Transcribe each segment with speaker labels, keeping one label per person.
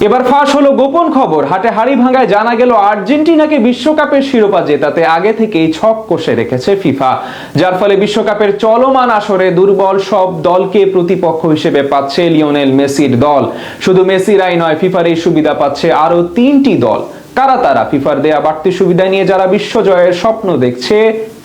Speaker 1: এবার ফাঁস হলো গোপন খবর। হাটে হাড়ি ভাঙায় জানা গেল আর্জেন্টিনাকে বিশ্বকাপের শিরোপা জেতাতে আগে থেকেই ছক কষে রেখেছে ফিফা, যার ফলে বিশ্বকাপের চলমান আসরে দুর্বল সব দলকে প্রতিপক্ষ হিসেবে পাচ্ছে লিওনেল মেসির দল। শুধু মেসিরাই নয়, ফিফার এই সুবিধা পাচ্ছে আরো 3টি দল। কারা তারা? ফিফার দেয়া বাড়তি সুবিধা নিয়ে যারা বিশ্বজয়ের স্বপ্ন দেখছে,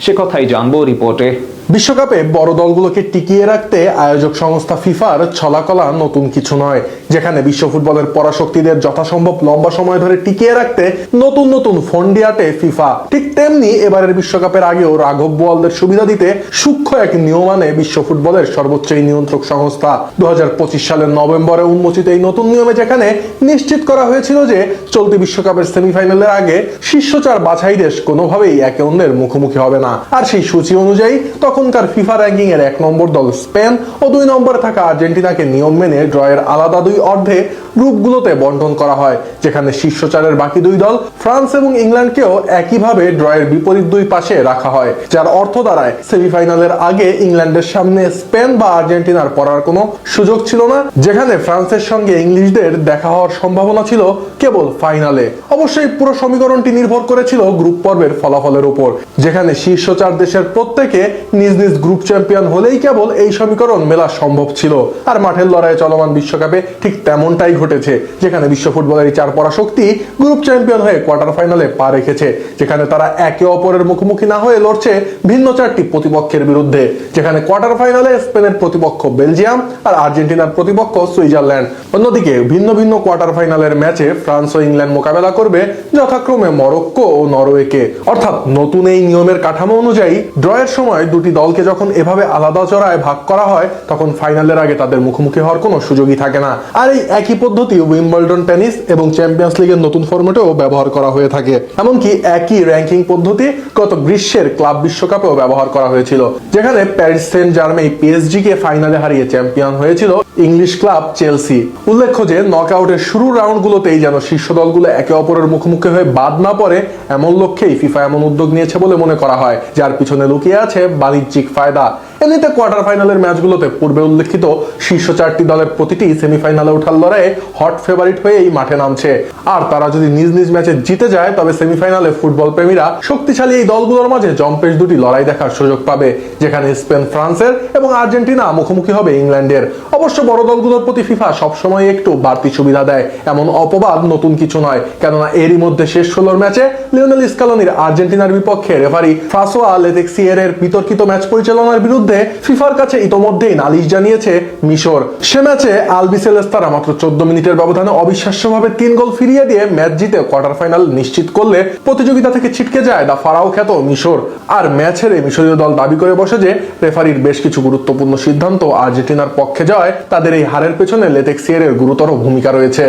Speaker 1: সে কথাই জানবো রিপোর্টে।
Speaker 2: বিশ্বকাপে বড় দলগুলোকে টিকিয়ে রাখতে আয়োজক সংস্থা ফিফার ছলাকলা নতুন কিছু নয়। যেখানে বিশ্ব ফুটবলের পরাশক্তিদের যথাসম্ভব লম্বা সময় ধরে টিকিয়ে রাখতে নতুন নতুন ফন্ডি আটে ফিফা, ঠিক তেমনি এবারের বিশ্বকাপের আগেও রাঘব বোয়ালদের সুবিধা দিতে সূক্ষ্ম এক নিয়ম আনে বিশ্ব ফুটবলের সর্বোচ্চ এই নিয়ন্ত্রক সংস্থা। 2025 সালের নভেম্বরে উন্মোচিত এই নতুন নিয়মে যেখানে নিশ্চিত করা হয়েছিল যে চলতি বিশ্বকাপের সেমিফাইনালের আগে শীর্ষ 4 বাছাই দেশ কোনোভাবেই একে অন্যের মুখোমুখি হবে না। আর সেই সূচি অনুযায়ী তখনকার ফিফা র্যাঙ্কিং এর 1 নম্বর দল স্পেন ও 2 নম্বরে থাকা আর্জেন্টিনাকে নিয়ম মেনে ড্রয়ের আলাদা 2 অর্ধে গ্রুপগুলোতে বন্টন করা হয়, যেখানে শীর্ষ 4-এর বাকি 2 দল ফ্রান্স এবং ইংল্যান্ডকেও একইভাবে ড্রয়ের বিপরীত 2 পাশে রাখা হয়, যার অর্থ দাঁড়ায় সেমিফাইনালের আগে ইংল্যান্ডের সামনে স্পেন বা আর্জেন্টিনার পড়ার কোনো সুযোগ ছিল না, যেখানে ফ্রান্সের সঙ্গে ইংলিশদের দেখা হওয়ার সম্ভাবনা ছিল কেবল ফাইনালে। অবশ্যই পুরো সমীকরণটি নির্ভর করেছিল গ্রুপ পর্বের ফলাফলের উপর, যেখানে শীর্ষ 4 দেশের প্রত্যেকে নিজ নিজ গ্রুপ চ্যাম্পিয়ন হলেই কেবল এই সমীকরণ মেলা সম্ভব ছিল। আর মাঠের লড়াইয়ে চলমান বিশ্বকাপে ঠিক তেমনটাই ঘটেছে, যেখানে বিশ্ব ফুটবলের এই 4 পরাশক্তি গ্রুপ চ্যাম্পিয়ন হয়ে কোয়ার্টার ফাইনালে পা রেখেছে, যেখানে তারা একে অপরের মুখোমুখি না হয়ে লড়ছে ভিন্ন 4টি প্রতিপক্ষের বিরুদ্ধে। যেখানে কোয়ার্টার ফাইনালে স্পেনের প্রতিপক্ষ বেলজিয়াম আর আর্জেন্টিনার প্রতিপক্ষ সুইজারল্যান্ড। অন্যদিকে ভিন্ন ভিন্ন কোয়ার্টার ফাইনালের ম্যাচে ফ্রান্স ও ইংল্যান্ড মোকাবেলা করবে যথাক্রমে মরক্কো ও নরওয়েকে। অর্থাৎ নতুন এই নিয়মের কাঠামো অনুযায়ী ড্রয়ের সময় 2টি দলকে যখন এভাবে আলাদা চড়ায় ভাগ করা হয়, তখন ফাইনালের আগে তাদের মুখোমুখি হওয়ার কোনো সুযোগই থাকে না। আর এই একই পদ্ধতি উইম্বলডন টেনিস এবং চ্যাম্পিয়ন্স লিগের নতুন ফরম্যাটেও ব্যবহার করা হয়ে থাকে। এমনকি একই র্যাঙ্কিং পদ্ধতি গত গ্রীষ্মের ক্লাব বিশ্বকাপেও ব্যবহার করা হয়েছিল, যেখানে প্যারিস সেন্ট জার্মেই পিএসজি কে ফাইনালে হারিয়ে চ্যাম্পিয়ন হয়েছিল ইংলিশ ক্লাব চেলসি। উল্লেখ্য যে নকআউটের শুরুর রাউন্ডগুলোতেই যেন শীর্ষ দলগুলো একে অপরের মুখোমুখি হয়ে বাদ না পড়ে, এমন লক্ষ্যেই ফিফা এমন উদ্যোগ নিয়েছে বলে মনে করা হয়, যার পিছনে লুকিয়ে আছে বাণিজ্যিক ফায়দা। এমনিতে কোয়ার্টার ফাইনালের ম্যাচগুলোতে পূর্বে উল্লেখিত শীর্ষ 4টি দলের প্রতিটি সেমিফাইনালে ওঠার লড়াইয়ে হট ফেভারিট হয়েই মাঠে নামছে। আর তারা যদি নিজ নিজ ম্যাচে জিতে যায়, তবে সেমিফাইনালে ফুটবল প্রেমীরা শক্তিশালী এই দলগুলোর মাঝে জম্পেশ 2টি লড়াই দেখার সুযোগ পাবে, যেখানে স্পেন ফ্রান্সের এবং আর্জেন্টিনা মুখোমুখি হবে ইংল্যান্ডের। অবশ্য বড় দলগুলোর প্রতি ফিফা সবসময় একটু বাড়তি সুবিধা দেয়, এমন অপবাদ নতুন কিছু নয়, কেননা এরই মধ্যে শেষ 16 ম্যাচে লিওনেল স্কালোনির আর্জেন্টিনার বিপক্ষে রেফারি ফ্রাঁসোয়া লেতেক্সিয়েরের বিতর্কিত ম্যাচ পরিচালনার বিরুদ্ধে ফিফার কাছে ইতোমধ্যেই নালিশ জানিয়েছে মিশর। সে ম্যাচে আলবিসেলেস্তারা মাত্র 14 মিনিটের ব্যবধানে অবিশ্বাস্যভাবে 3 গোল ফিরিয়ে দিয়ে ম্যাচ জিতে কোয়ার্টার ফাইনাল নিশ্চিত করলে প্রতিযোগিতা থেকে ছিটকে যায় দা ফারাও খ্যাত মিশর। আর ম্যাচের এই মিশরীয় দল দাবি করে বসে যে রেফারির বেশ কিছু গুরুত্বপূর্ণ সিদ্ধান্ত আর্জেন্টিনার পক্ষে যাওয়ায় তাদের এই হারের পেছনে লেতেক্সিয়েরের গুরুতর ভূমিকা রয়েছে।